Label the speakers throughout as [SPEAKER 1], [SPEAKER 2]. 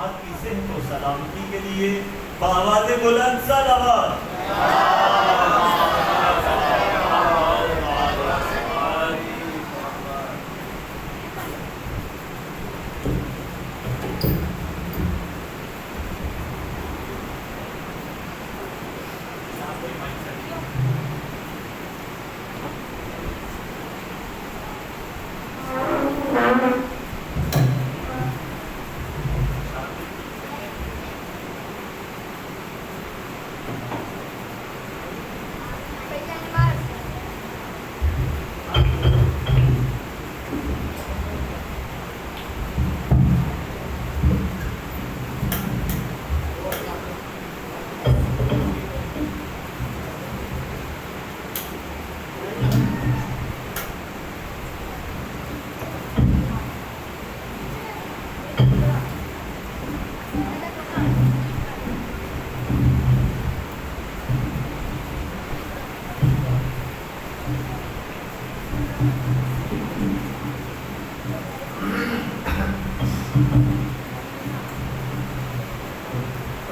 [SPEAKER 1] آپ کی صحت و سلامتی کے لیے بآواز بلند صلوات.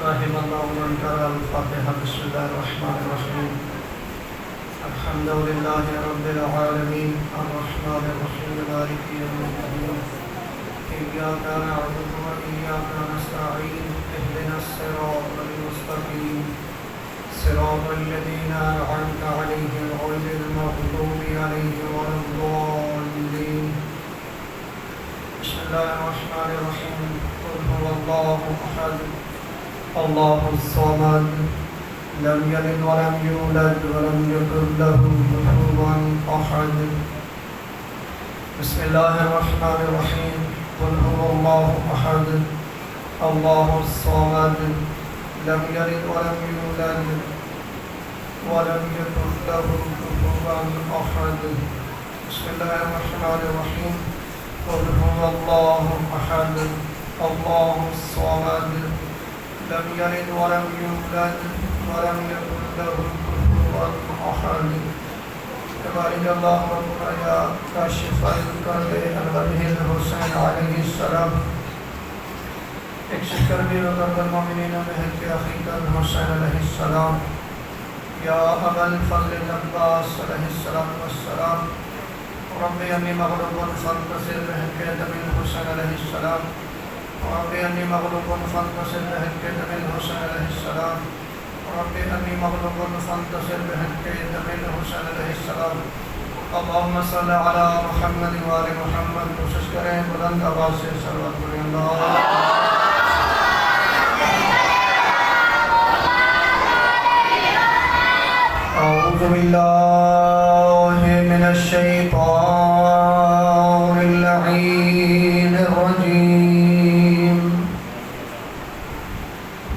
[SPEAKER 2] رحم الله من قرأ الفاتحة. بسم الله الرحمن الرحيم. الحمد لله رب العالمين الرحمن الرحيم مالك يوم الدين إياك نعبد وإياك نستعين اهدنا الصراط المستقيم صراط الذين أنعمت عليهم غير المغضوب عليهم ولا الضالين. بسم الله الرحمن الرحيم. قل هو الله أحد الله الصمد لم يلد ولم يولد ولم يكن له كفوا أحد. بسم الله الرحمن الرحيم. قل هو الله أحد الله الصمد لم يلد ولم يولد ولم يكن له كفوا أحد. بسم الله الرحمن الرحيم. قل هو الله أحد الله الصمد لم يلد ولم يولد ولم يكن له كفوا أحد. تبارك الله ربنا يا كاشف الكرب الوجه الحسين عليه السلام اكشف كربي وكرب المؤمنين بحق أخيك الحسين عليه السلام يا أبا الفضل العباس عليه السلام والسلام. ربي أني مغلوب فانتصر بحق دم الحسين عليه السلام. ربي أني مغلوب فانتصر بحق دم الحسين عليه السلام. ربي أني مغلوب فانتصر بحق دم الحسين عليه السلام. اللهم صل على محمد وآل محمد. کوشش کریں بلند آواز سے صلوات پڑھیں. اللہ أعوذ بالله من الشيطان اللعين الرجيم.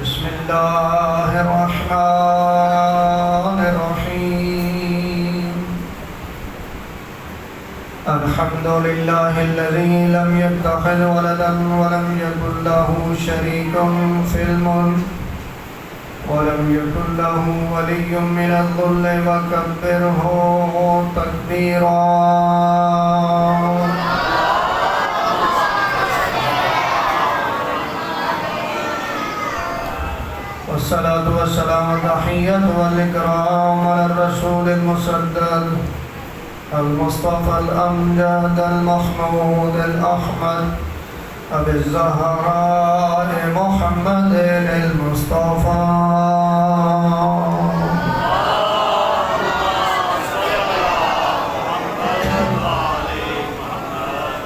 [SPEAKER 2] بسم الله الرحمن الرحيم. الحمد لله الذي لم يتخذ ولدا ولم يكن له شريك في الملك ولم يكن له ولي من الذل وكبره تكبيرا. والصلاة والسلام تحية والإكرام على الرسول المسدد المصطفى الأمجد المحمود الأحمد أبي الزهراء محمد المصطفى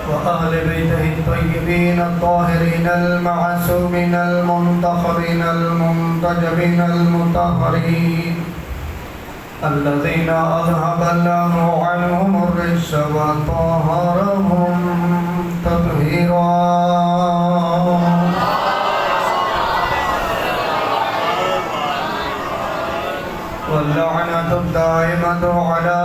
[SPEAKER 2] وأهل بيته الطيبين الطاهرين المعصومين المنتخبين المنتجبين المطهرين الذين أذهب الله عنهم الرجس وطهرهم تطهيرا. واللعنة الدائمة على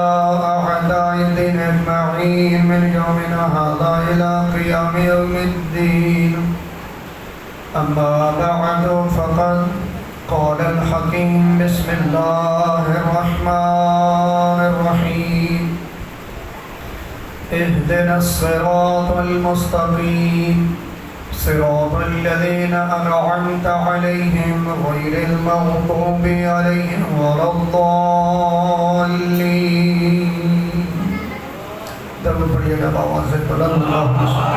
[SPEAKER 2] أعداء الدين أجمعين من يومنا هذا إلى قيام يوم الدين. أما بعد فقد قال الحكيم بسم الله الرحمن الرحيم. اهدنا الصراط المستقيم صراط الذين أنعمت عليهم غير المغضوب عليهم ولا الضالين. درود پڑھیے گا آواز بلند اللہم صل.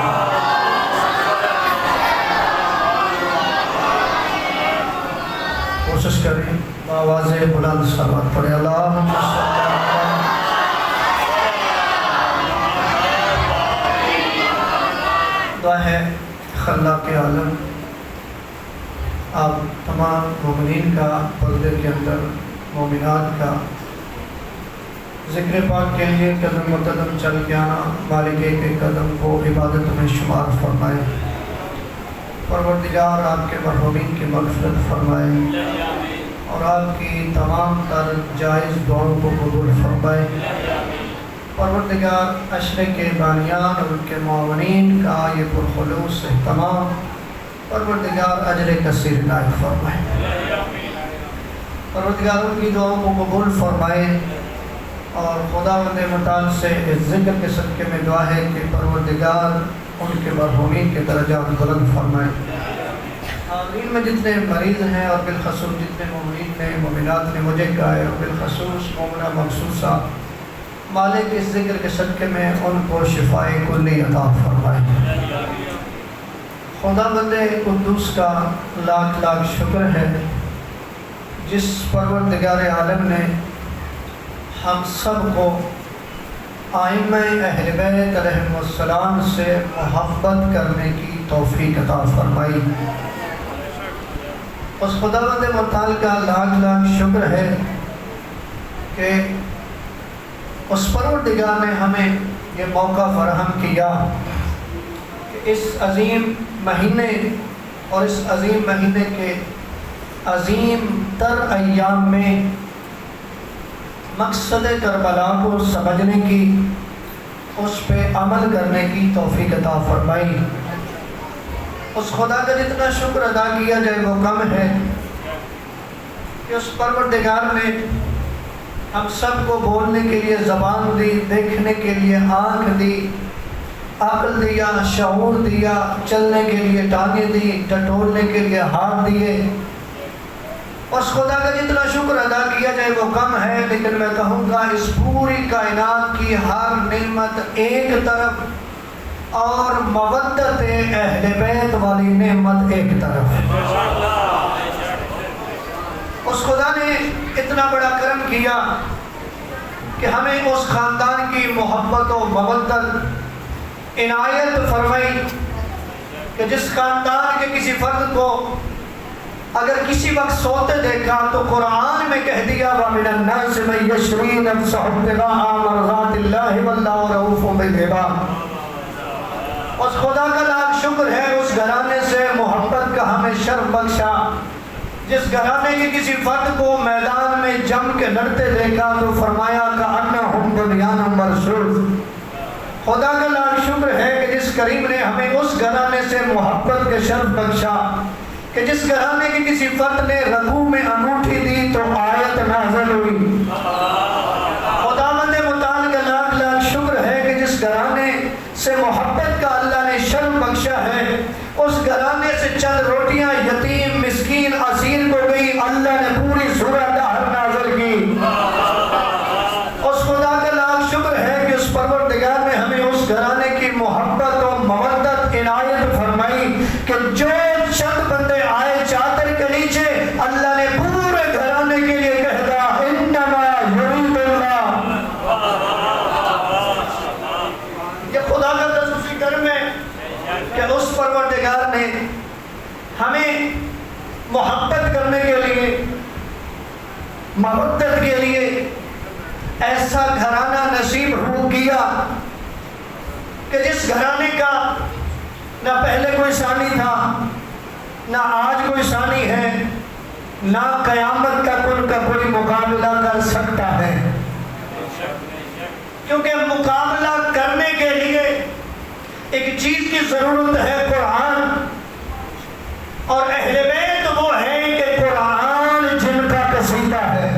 [SPEAKER 2] کوشش کریں آواز بلند صلوات پڑھیں. اللہم صل. دعا ہے خلاق عالم آپ تمام مومنین کا پردے کے اندر مومنات کا ذکر پاک کے لیے قدم مقدم چل کے آنا مالک ایک ایک قدم کو عبادت میں شمار فرمائے. پروردگار آپ کے مرحومین کی مغفرت فرمائے اور آپ کی تمام تر جائز دعاؤں کو قبول فرمائے. پروردگار عشرے کے بانیان اور ان کے معاونین کا یہ پرخلوص اہتمام پروردگار اجر کثیر عنایت فرمائے. پروردگار ان کی دعاؤں کو قبول فرمائے اور خداوند متعال سے اس ذکر کے صدقے میں دعا ہے کہ پروردگار ان کے مرحومین کے درجات بلند فرمائے. آمین. میں جتنے مریض ہیں اور بالخصوص جتنے مومنین نے مومنات نے مجھے کہا ہے اور بالخصوص مومنہ مخصوصہ مالک اس ذکر کے صدقے میں ان کو شفائے کلی عطا فرمائے. خداوند قدوس کا لاکھ لاکھ شکر ہے جس پروردگار عالم نے ہم سب کو ائمہ اہل بیت علیہم السلام سے محبت کرنے کی توفیق عطا فرمائی. اس خداوند متعال کا لاکھ لاکھ شکر ہے کہ اس پروردگار نے ہمیں یہ موقع فراہم کیا کہ اس عظیم مہینے اور اس عظیم مہینے کے عظیم تر ایام میں مقصد کربلا کو سمجھنے کی اس پہ عمل کرنے کی توفیق عطا فرمائی. اس خدا کا جتنا شکر ادا کیا جائے وہ کم ہے کہ اس پروردگار نے ہم سب کو بولنے کے لیے زبان دی, دیکھنے کے لیے آنکھ دی, عقل دیا, شعور دیا, چلنے کے لیے ٹانگیں دی, ٹٹولنے کے لیے ہاتھ دیے. اس خدا کا جتنا شکر ادا کیا جائے وہ کم ہے, لیکن میں کہوں گا اس پوری کائنات کی ہر نعمت ایک طرف اور مودت اہل بیت والی نعمت ایک طرف. اس خدا نے اتنا بڑا کرم کیا کہ ہمیں اس خاندان کی محبت و مودت عنایت فرمائی کہ جس خاندان کے کسی فرد کو اگر کسی وقت سوتے دیکھا تو قرآن میں کہہ دیا وَمِنَ النَّاسِ مَن يَشْرِي نَفْسَهُ ابْتِغَاءَ مَرْضَاتِ اللَّهِ وَاللَّهُ رَءُوفٌ بِالْعِبَادِ. اس خدا کا لاکھ شکر ہے اس گھرانے سے محبت کا ہمیں شرف بخشا جس گھرانے کے کسی فرد کو میدان میں جم کے لڑتے دیکھا تو فرمایا کأنہم بنیان مرصوص. خدا کا لاکھ شکر ہے کہ جس کریم نے ہمیں اس گھرانے سے محبت کے شرف بخشا کہ جس گھرانے کے کسی فرد نے رکوع میں انگوٹھی دی تو آیت نازل ہوئی. خداوند متعال کا لاکھ لاکھ شکر ہے کہ جس گھرانے سے محبت کا اللہ نے شرف بخشا ہے اس گھرانے سے چند روٹیاں یتیم مسکین اسیر کو گئی, اللہ نے پوری سورہ دہر نازل کی. اس خدا کا لاکھ شکر ہے کہ اس پروردگار نے ہمیں اس گھرانے کی محبت و مودت عنایت فرمائی کہ جو چند بندے آئے چادر کے نیچے اللہ نے پورے گھرانے کے لیے کہہ دیا انما یرید اللہ. یہ خدا کا خصوصی کرم ہے کہ اس پروردگار نے ہمیں محبت کرنے کے لیے مودت کے لیے ایسا گھرانہ نصیب ہو کیا کہ جس گھرانے کا نہ پہلے کوئی ثانی تھا نہ آج کوئی ثانی ہے نہ قیامت کا کوئی مقابلہ کر سکتا ہے. کیونکہ مقابلہ کرنے کے لیے ایک چیز کی ضرورت ہے قرآن, اور اہل بیت وہ ہے کہ قرآن جن کا قصیدہ ہے.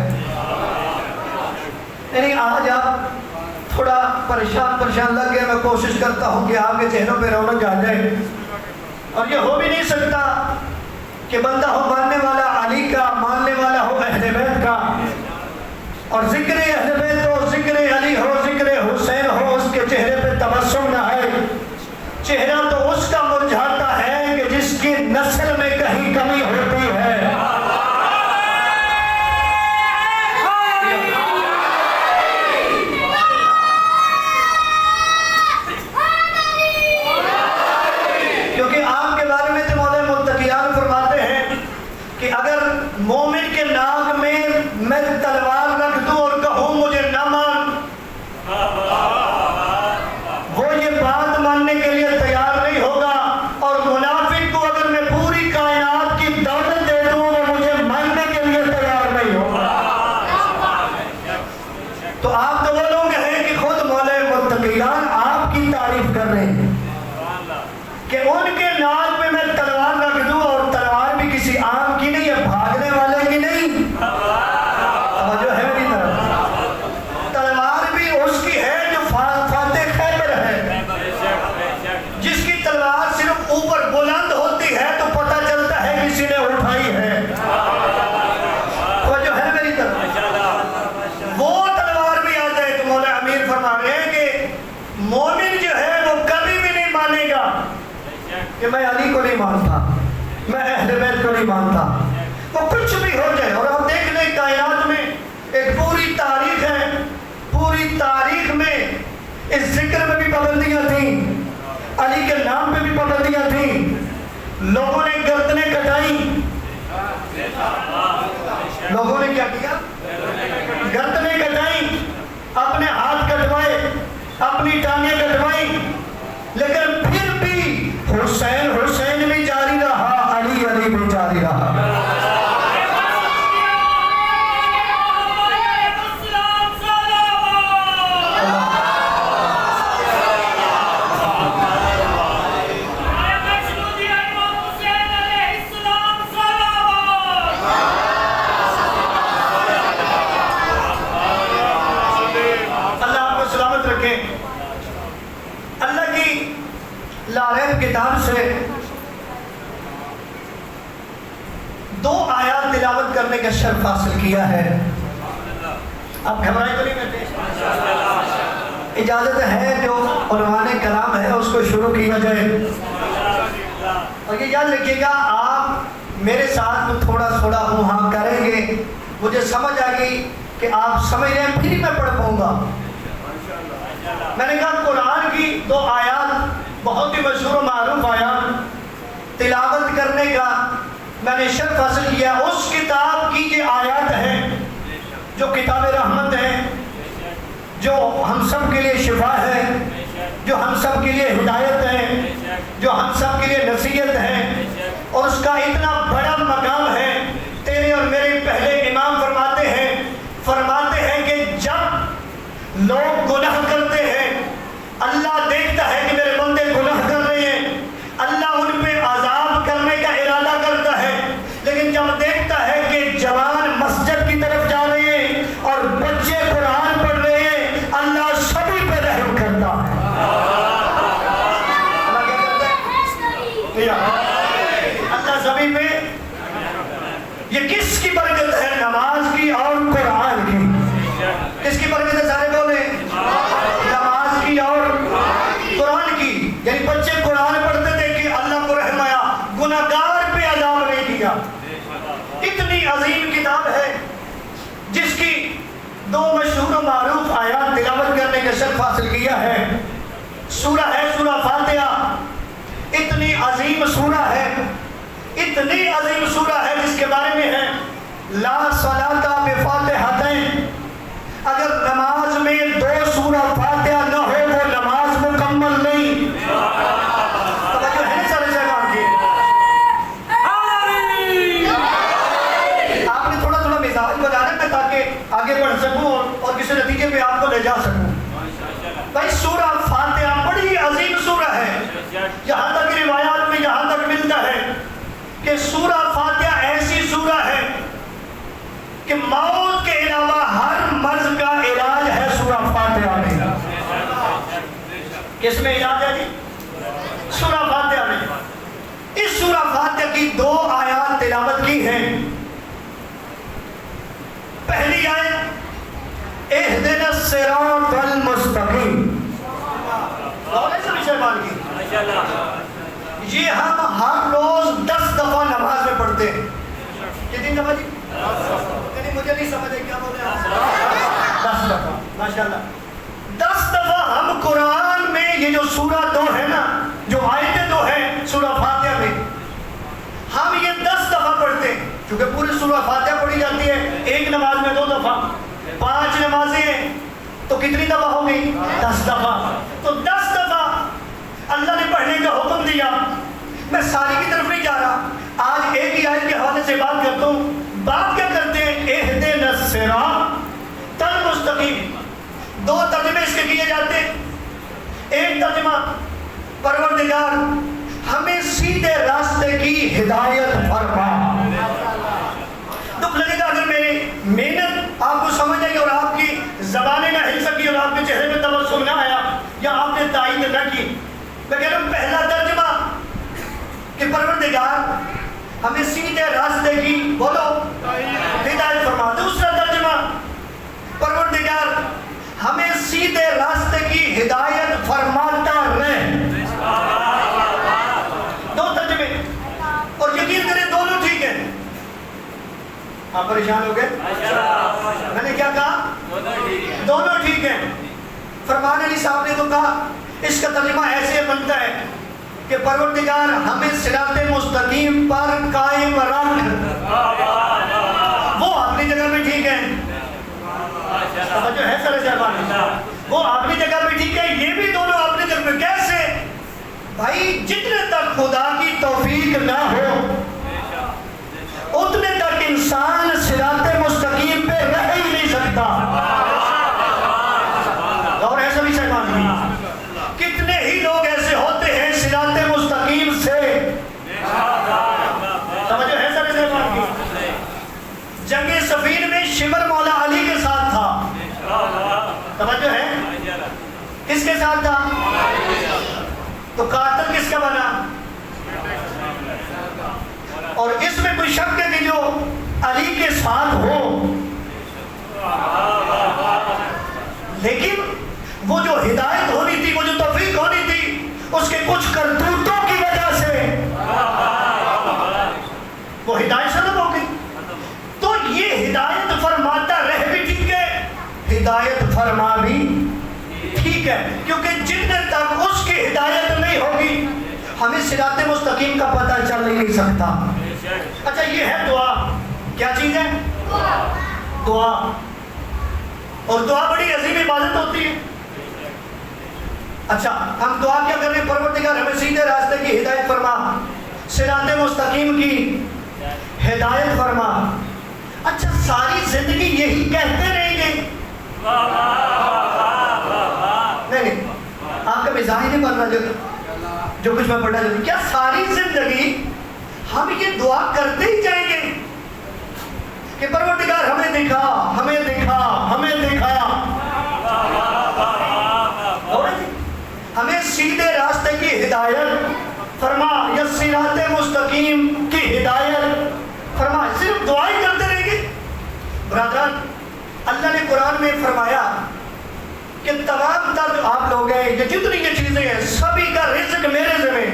[SPEAKER 2] یعنی آج آپ تھوڑا پریشان لگ گئے, میں کوشش کرتا ہوں کہ آپ کے چہروں پہ رونق آ جائے. اور یہ ہو بھی نہیں سکتا کہ بندہ ہو ماننے والا علی کا، ماننے والا ہو اہل بیت کا، اور ذکر اہل بیت ہو، ذکر علی ہو، ذکر حسین ہو، اس کے چہرے پہ تبسم نہ ہے۔ چہرہ تو اس کا مرجھاتا ہے کہ جس کی نسل میں کہیں کمی ہوتی ہے۔ کیونکہ آپ کے بارے میں تو مولا متقیان فرماتے ہیں کہ اگر مومن کے ناک میں تلوار رکھ دوں اور کہوں مجھے نہ مان، وہ یہ بات ماننے کے لیے تیار نہیں ہوگا، اور منافق کو اگر میں پوری کائنات کی دولت دے دوں وہ مجھے ماننے کے لیے تیار نہیں ہوگا۔ تو آپ تو وہ لوگ ہیں کہ خود مولا متقیان آپ کی تعریف کر رہے ہیں کہ ان کے ناک میں تلوار رکھ دوں، اور تلوار بھی کسی عام کی نہیں ہے، بھاگنے والے کی نہیں، جو ہے میری طرف تلوار بھی اس کی ہے جو فاتح خیبر ہے، جس کی تلوار صرف اوپر بلند ہوتی ہے تو پتہ چلتا ہے کسی نے اٹھائی ہے، جو ہے میری طرف وہ تلوار بھی آ جائے تو مولا امیر فرما رہے ہیں کہ مومن جو ہے وہ کبھی بھی نہیں مانے گا کہ میں علی کو نہیں مانتا، میں اہل بیت کو نہیں مانتا، وہ کچھ بھی ہو جائے۔ اور ہم دیکھ لیں کائنات میں ایک پوری تاریخ ہے، پوری تاریخ میں اس ذکر میں بھی پابندیاں تھیں، علی کے نام پہ بھی پابندیاں تھیں، لوگوں نے گردنیں کٹائیں، لوگوں نے کیا کیا؟ گردنیں کٹائیں، اپنے ہاتھ کٹوائے، اپنی ٹانگیں کٹوائیں، لیکن پھر بھی حسین حسین بھی جاری رہا، علی علی بھی جاری رہا۔ اللہ آپ کو سلامت رکھے۔ اللہ کی لاریب کتاب سے 2 آیات تلاوت کرنے کا شرف حاصل کیا ہے۔ آپ گھبرائے تو نہیں کرتے؟ اجازت ہے جو عنوان کلام ہے اس کو شروع کیا جائے، اور یہ یاد رکھیے گا آپ میرے ساتھ تھوڑا تھوڑا ہوں ہاں کریں گے، مجھے سمجھ آ گئی کہ آپ سمجھ رہے ہیں پھر میں پڑھ پاؤں گا۔ میں نے کہا قرآن کی 2 آیات بہت ہی مشہور و معروف آیات تلاوت کرنے کا میں نے شرف حاصل کیا۔ اس کتاب کی یہ آیات ہیں جو کتاب رحمت ہے، جو ہم سب کے لیے شفا ہے، جو ہم سب کے لیے ہدایت ہے، جو ہم سب کے لیے نصیحت ہے، اور اس کا اتنا بڑا مقام ہے۔ تیرے اور میرے پہلے امام فرماتے ہیں کہ جب لوگ گناہ کرتے ہیں اللہ دیکھتا ہے کہ میرے بندے گناہ کر رہے ہیں، اللہ ان پہ عذاب کرنے کا ارادہ کرتا ہے، لیکن جب دیکھتا ہے کہ جوان مسجد کی طرف جا رہے ہیں اور بچے قرآن پڑھ رہے ہیں، اللہ سبھی پہ رحم کرتا ہے۔ اللہ کیا کرتا ہے؟ اللہ سبھی پہ۔ یہ کس کی برکت ہے؟ نماز کی اور قرآن کی۔ کس کی برکت ہے؟ سارے بولے نماز کی اور قرآن کی۔ یعنی بچے قرآن پڑھتے تھے کہ اللہ کو رحم آیا، گناہ گار پہ عذاب نہیں کیا۔ اتنی عظیم کتاب ہے جس کی 2 مشہور و معروف آیات تلاوت کرنے کا شرف حاصل کیا ہے۔ سورہ ہے سورہ فاتحہ، اتنی عظیم سورہ ہے، اتنی عظیم سورہ ہے جس کے بارے میں ہے لا صلاۃ بفاتحتین، اگر نماز میں 2 سورہ فاتحہ نہ ہو وہ نماز مکمل نہیں۔ توجہ ہے سارے جگہ کی؟ آپ نے تھوڑا تھوڑا مزاج بتانا میں تاکہ آگے بڑھ سکوں اور کسی نتیجے پہ آپ کو لے جا سکوں۔ بھائی سورہ فاتحہ بڑی عظیم سورہ ہے، یہاں تک روایات میں یہاں تک ملتا ہے کہ سورہ فاتحہ ایسی سورہ ہے کہ موت کے علاوہ ہر مرض کا علاج ہے سورہ فاتحہ میں۔ الصراط المستقیم. یہ ہم ہر روز 10 دفعہ نماز میں پڑھتے ہیں. کتنی دفعہ جی؟ مجھے نہیں سمجھے کیا بولے آپ. 10 دفعہ. ماشاءاللہ 10 دفعہ ہم قرآن میں یہ جو سورہ 2 ہے نا، جو آیتیں 2 ہیں سورہ فاتحہ میں، ہم یہ 10 دفعہ پڑھتے ہیں. کیونکہ پوری سورہ فاتحہ پڑھی جاتی ہے ایک نماز میں 2 دفعہ. 5 نمازیں ہیں تو کتنی دفعہ ہو گئی؟ 10 دفعہ. تو 10 دفعہ اللہ نے پڑھنے کا حکم دیا. میں ساری کی طرف نہیں جا رہا، آج ایک ہی آیت کے حوالے سے بات کرتا ہوں. بات کیا کرتے ہیں؟ اہدنا الصراط المستقیم. 2 ترجمے اس کے کیے جاتے ہیں. ایک ترجمہ پروردگار ہمیں سیدھے راستے کی ہدایت فرما. دکھ لگے گا اگر میری محنت آپ کو سمجھ آئی اور آپ کی زبانیں نہ ہل سکی اور آپ کے چہرے میں تبسم نہ آیا یا آپ نے تائید نہ کی. میں کہہ رہا ہوں پہلا ترجمہ کہ پروردگار ہمیں سیدھے راستے کی بولو ہدایت فرما. دوسرا ترجمہ پروردگار ہمیں سیدھے راستے کی ہدایت فرماتا رہے. 2 ترجمے اور یقین کریں دونوں ٹھیک ہیں. آپ پریشان ہو گئے؟ میں نے کیا کہا؟ دونوں ٹھیک ہیں. فرمان علی صاحب نے تو کہا اس کا ترجمہ ایسے بنتا ہے کہ پروردگار ہمیں صراط مستقیم پر قائم رکھ. وہ اپنی جگہ پہ ٹھیک ہے، جو ہے سر جرمان وہ اپنی جگہ پہ ٹھیک ہے، یہ بھی دونوں اپنی جگہ پہ. کیسے بھائی؟ جتنے تک خدا کی توفیق نہ ہو اتنے تک انسان صراط مستقیم پہ رہ ہی نہیں سکتا. اور ایسا بھی سلمان بھی کتنے ہی لوگ ایسے ہوتے ہیں صراط مستقیم سے. توجہ ہے سر سلمان کی؟ جنگ صفین میں شمر مولا علی کے ساتھ تھا. توجہ ہے؟ کس کے ساتھ تھا؟ تو قاتل کس کا بنا؟ اور اس میں کوئی شک ہے کہ جو علی کے ساتھ ہو، لیکن وہ جو ہدایت ہونی تھی، وہ جو توفیق ہونی تھی، اس کے کچھ کرتوتوں کی وجہ سے وہ ہدایت سلب ہو گئی. تو یہ ہدایت فرماتا رہ بھی ٹھیک ہے، ہدایت فرما بھی ٹھیک ہے، کیونکہ جتنے تک اس کی ہدایت نہیں ہوگی ہمیں صراط مستقیم کا پتہ چل نہیں سکتا. اچھا یہ ہے دعا. کیا چیز ہے؟ دعا. اور دعا بڑی عظیم عبادت ہوتی ہے. اچھا ہم دعا کیا کر رہے ہیں؟ پروردگار ہمیں سیدھے راستے کی ہدایت فرما، صراط مستقیم کی ہدایت فرما. اچھا ساری زندگی یہی کہتے رہیں گے؟ نہیں، آپ کا مزاج نہیں بن رہا جو کچھ میں پڑھنا چاہتا ہوں. کیا ساری زندگی ہم یہ دعا کرتے ہی جائیں گے کہ پروردگار ہمیں دکھا، ہمیں دکھا، ہمیں دکھا، ہمیں سیدھے راستے کی ہدایت فرما یا صراط مستقیم کی ہدایت فرما؟ صرف دعا ہی کرتے رہیں گے؟ برادران اللہ نے قرآن میں فرمایا کہ تمام تر جو آپ لوگ ہیں، یہ جتنی یہ چیزیں ہیں، سبھی کا رزق میرے ذمہ.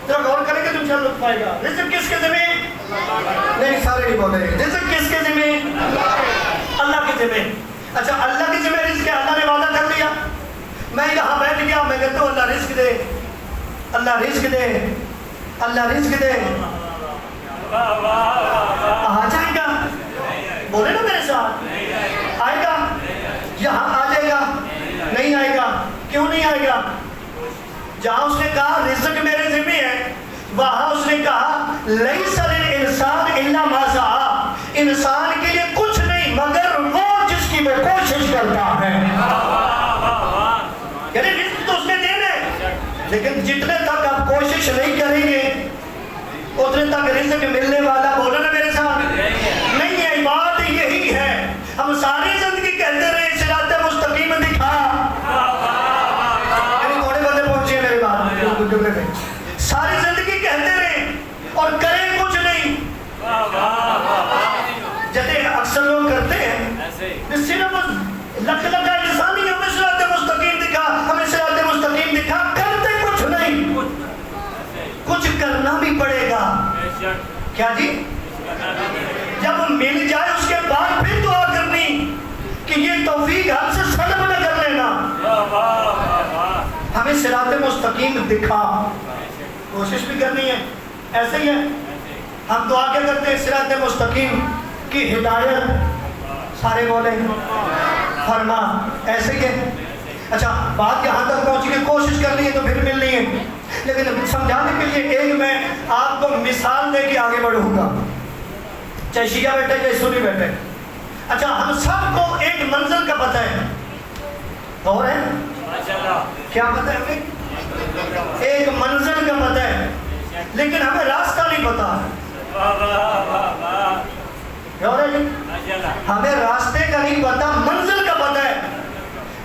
[SPEAKER 2] ذرا غور کریں گے تو انشاءاللہ لطف آئے گا. رزق کس کے ذمہ؟ نہیں سارے نہیں بول رہے. رزق کس کے ذمہ؟ اللہ کے ذمہ. اچھا اللہ کے ذمہ رزق ہے، اللہ نے وعدہ کر لیا. میں یہاں بیٹھ گیا، میں کہتا ہوں اللہ رزق دے، اللہ رزق دے، اللہ رزق دے. آ جائے گا؟ بولے نا میرے ساتھ. آئے گا؟ یہاں آ جائے گا؟ نہیں آئے گا. کیوں نہیں آئے گا؟ جہاں اس نے کہا رزق میرے ذمہ ہے، وہاں اس نے کہا لیس للانسان الا ما سعى. انسان کے لیے کچھ نہیں مگر وہ جس کی وہ کوشش کرتا ہے. یعنی رزق تو اس نے دینا ہے، لیکن جتنے تک آپ کوشش نہیں کریں گے اتنے تک رزق ملنے والا، بولو نا میرے ساتھ، نہیں ہے. بات یہی ہے، ہم ساری زندگی کہتے رہے صراط مستقیم دکھا. یعنی تھوڑے بندے پہنچے میرے بات. ساری زندگی کہتے رہے اور کریں کچھ نہیں. جیسے اکثر لوگ کرتے ہیں صرف لکھ لکھا انسانی ہمیں صراط مستقیم دکھا، ہمیں صراط مستقیم دکھا، کرتے کچھ نہیں، کچھ کرنا بھی پڑے گا. کیا جی؟ جب مل جائے اس کے بعد پھر دعا کرنی کہ یہ توفیق ہم سے سلب نہ کر لینا. ہمیں صراط مستقیم دکھا، کوشش بھی کرنی ہے. ایسے ہی ہے ہم دعا کیا کرتے ہیں؟ صراط مستقیم کی ہدایت سارے بولیں فرما. ایسے ہی ہے. اچھا بات یہاں تک پہنچی کہ کوشش کرنی ہے تو پھر ملنی ہے، لیکن سمجھانے کے لیے ایک میں آپ کو مثال دے کے آگے بڑھوں گا، چاہے شیعہ بیٹھے چاہے سنی بیٹھے. اچھا ہم سب کو ایک منزل کا پتہ ہے، اور ہے کیا پتہ ہے ہمیں؟ ایک منزل کا پتہ ہے، لیکن ہمیں راستہ نہیں پتا. ہمیں راستے کا نہیں پتا، منزل کا پتہ ہے.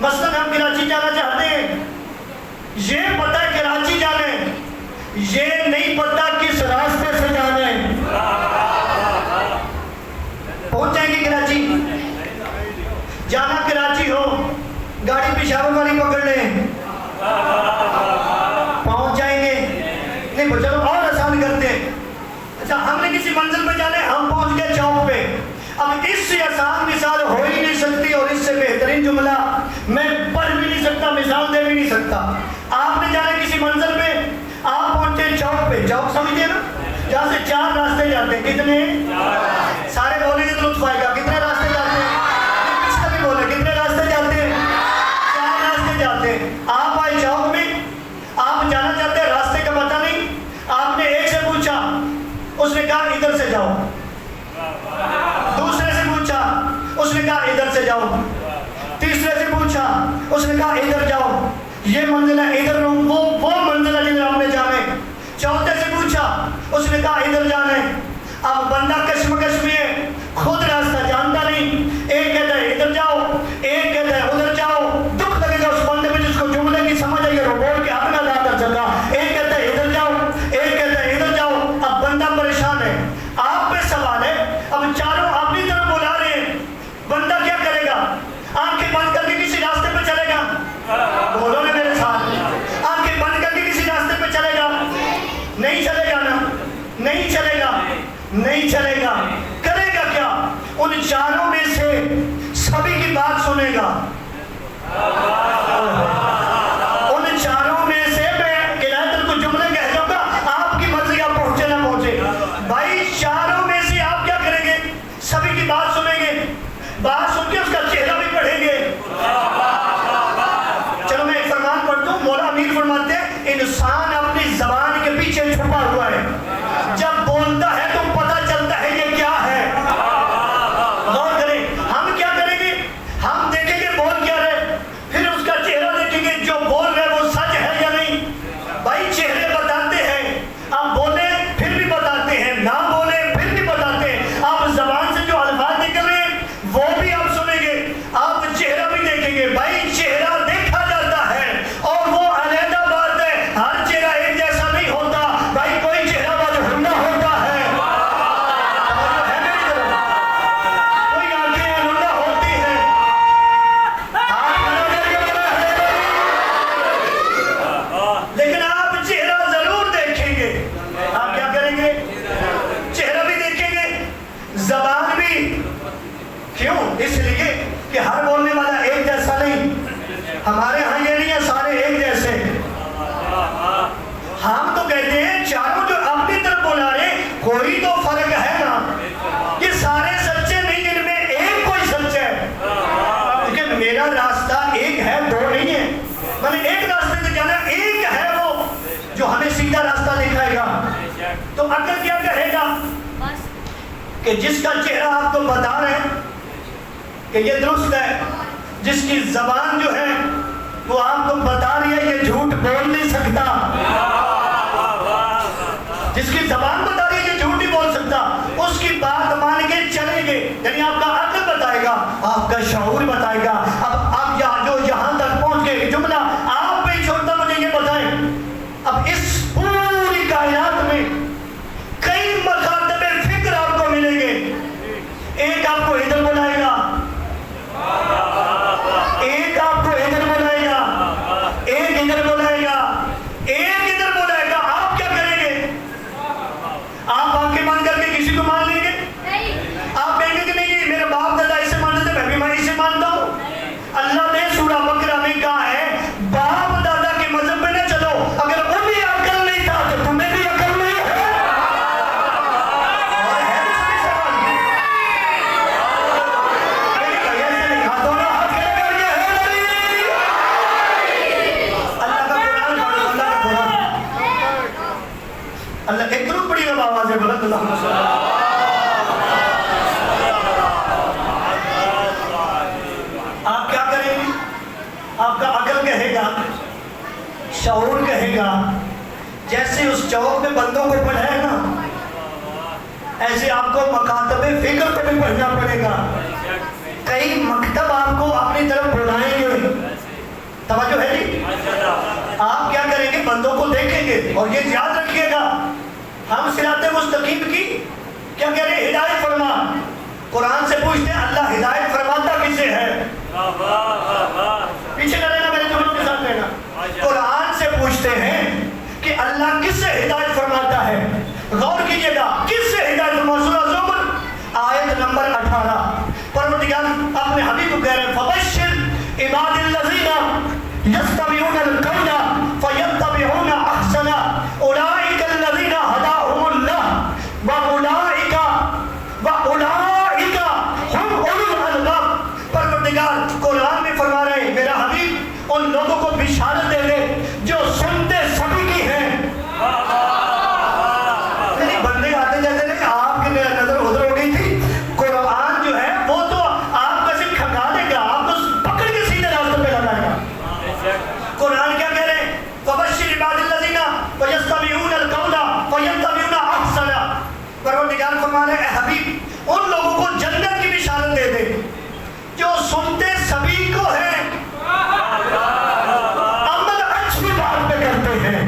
[SPEAKER 2] مثلا ہم کراچی جانا چاہتے ہیں، یہ پتہ ہے کراچی جانے، یہ نہیں پتا کس راستے سے جانے. پہنچ جائیں گے کراچی، جانا کراچی ہو گاڑی پشاور والی پکڑ لیں، پہنچ جائیں گے. نہیں چلو اور آسان کرتے ہیں. اچھا ہم نے کسی منزل پہ جانے، ہم پہنچ گئے چوک پہ. اب اس سے آسان مثال ہو ہی نہیں سکتی، اور اس سے بہترین جملہ میں پڑھ بھی نہیں سکتا، مثال دے بھی نہیں سکتا. آپ نے جانا کسی منزل پہ، آپ پہنچے چوک پہ. چوک سمجھے نا، جہاں سے 4 راستے جاتے ہیں. کتنے؟ سارے بولیں گے تو لطف آئے گا. کتنے راستے جاتے ہیں؟ کس کا بھی بولے کتنے راستے جاتے ہیں؟ 4 راستے جاتے ہیں. آپ آئے چوک میں، آپ جانا چاہتے ہیں، راستے کا پتہ نہیں. آپ نے ایک سے پوچھا، اس نے کہا ادھر سے جاؤ. دوسرے سے پوچھا، اس نے کہا ادھر سے جاؤ. تیسرے سے پوچھا، اس نے کہا ادھر جاؤ. یہ منزل ہے، ادھر وہ منزل ہے جدھر آپ نے جانے. چوتھے سے پوچھا، اس نے کہا ادھر جانے. اب بندہ کشمکش میں ہے، خود راستہ جانتا نہیں. ایک کہتا ہے ادھر جاؤ، ایک کہتا ہے ادھر جاؤ. دکھ لگے گا اس بندے میں جس کو جملے کی سمجھ آئی ہے، وہ بول کے حق نہ ادا کر سکا. ایک کہتا ہے ادھر جاؤ، ایک کہتا ہے ادھر جاؤ. اب بندہ پریشان ہے. آپ پہ سوال ہے، اب چاروں اپنی طرف بلا رہے ہیں، بندہ کیا کرے گا؟ آنکھیں بند کر کے کسی راستے پہ چلے گا؟ بولو نا میرے ساتھ. آنکھیں بند کر کے کسی راستے پہ چلے گا؟ نہیں چلے گا نا، نہیں چلے گا، نہیں چلے گا. کرے گا کیا؟ ان چاروں میں سے سبھی کی بات سنے گا. ان چاروں میں سے میں قرائت کو جملے کہہ دوں گا، آپ کی مرضی آپ پہنچے نہ پہنچے. بھائی چاروں میں سے آپ کیا کریں گے؟ سبھی کی بات سنیں گے، بات سن کے اس کا چہرہ بھی پڑھیں گے. چلو میں ایک فرمان پڑھتا ہوں. مولا امیر فرماتے ہیں انسان اپنی زبان کے پیچھے چھپا ہوا ہے، جب بولتا ہے تو پتہ چلتا ہے یہ کیا ہے. غور کریں، ہم کیا کریں گے؟ ہم دیکھیں گے بول کیا رہے، پھر اس کا چہرہ دیکھیں گے جو بول رہے وہ سچ ہے یا نہیں. بھائی چہرے بتاتے ہیں، آپ بولیں پھر بھی بتاتے ہیں، نہ بولیں پھر بھی بتاتے ہیں. آپ زبان سے جو الفاظ نکل رہے ہیں وہ بھی آپ سنیں گے، آپ چہرہ بھی دیکھیں گے. بھائی چہرہ دیکھا جاتا ہے اور وہ علیحدہ بات ہے، ہر چہرہ ایک جیسا نہیں ہوتا. بھائی کوئی چہرہ وجہنہ ہوتا ہے، کوئی آنکھیں الہنہ ہوتی ہیں. لیکن آپ چہرہ ضرور دیکھیں گے. آپ کیا کریں گے؟ چہرہ بھی دیکھیں گے، زبان بھی. کیوں؟ اس لیے کہ ہر بولنے والا ایک جیسا نہیں. ہمارے ہاں یہ نہیں ہے سارے ایک جیسے. ہم تو کہتے ہیں چاروں جو اپنی طرف بلا رہے کوئی تو فرق ہے نا. یہ سارے سچے نہیں، ان میں ایک کوئی سچ ہے. کیونکہ میرا راستہ ایک ہے، دو نہیں ہے. میں نے ایک راستے سے جانا، ایک ہے وہ جو ہمیں سیدھا راستہ دکھائے گا. تو عقل کیا کہے گا کہ جس کا چہرہ آپ کو بتا رہے ہیں کہ یہ درست ہے، جس کی زبان جو ہے وہ آپ کو بتا رہی ہے یہ جھوٹ بول نہیں سکتا، جس کی زبان بتا رہی ہے یہ جھوٹ نہیں بول سکتا، اس کی بات مان کے چلیں گے. یعنی آپ کا عقل بتائے گا، آپ کا شعور بتائے گا. اب آپ یہاں تک پہنچ گئے، جملہ آپ پہ چھوڑتا، مجھے یہ بتائیں اب اس پوری کائنات میں کئی مخاطب فکر آپ کو ملیں گے. ایک آپ کو ادھر بلائے گا، پڑی نا آواز ہے بلند اللہم صلی اللہ علیہ وسلم. آپ کیا کریں گے؟ آپ کا عقل کہے گا، شعور کہے گا، جیسے اس چوک میں بندوں کو پڑھائے نا ایسے آپ کو مکاتب فکر کو بھی پڑھنا پڑے گا. کئی مکتب آپ کو اپنی طرف بلائیں گے. توجہ ہے جی؟ آپ کیا کریں گے؟ بندوں کو دیکھیں گے اور یہ یاد رکھیے گا ہم صراط مستقیم کی کیا کہہ رہے ہیں؟ ہدایت فرما. قرآن سے پوچھتے ہیں اللہ ہدایت فرماتا کسے ہے؟ پیچھے نہ رہنا، میرے جملوں کے ساتھ رہنا. قرآن سے پوچھتے ہیں کہ اللہ کس سے ہدایت فرماتا ہے. غور کیجئے گا کس سے ہدایت فرماتا. سورہ زمر آیت نمبر 18 پروردگار اپنے حبیب کو کہہ رہے ہیں فبشر عباد الذین یستمعون القول فیتبعون احسنہ اولئک الذین ہداهم اللہ واولئک هم اولو الالباب. پروردگار قرآن میں فرما رہے ہیں میرا حبیب ان لوگوں کو بشارت دے دے جو سنتے سبھی کی ہیں. بندے آتے جاتے نہیں، آپ کی نظر ادھر ہو گئی تھی. قرآن جو ہے وہ تو آپ کو صرف کھگا دے گا، آپ کو پکڑ کے سیدھے راستے پہ لگائے گا. قرآن کیا کہہ رہے ہیں؟ فبشر عباد الذین یستمعون القول فیتبعون احسنہ. پروردگار فرما رہے ہیں اے حبیب ان لوگوں کو جنت کی بشارت دے دے جو سنتے سبھی کو ہیں، عمل اچھی بات پہ کرتے ہیں.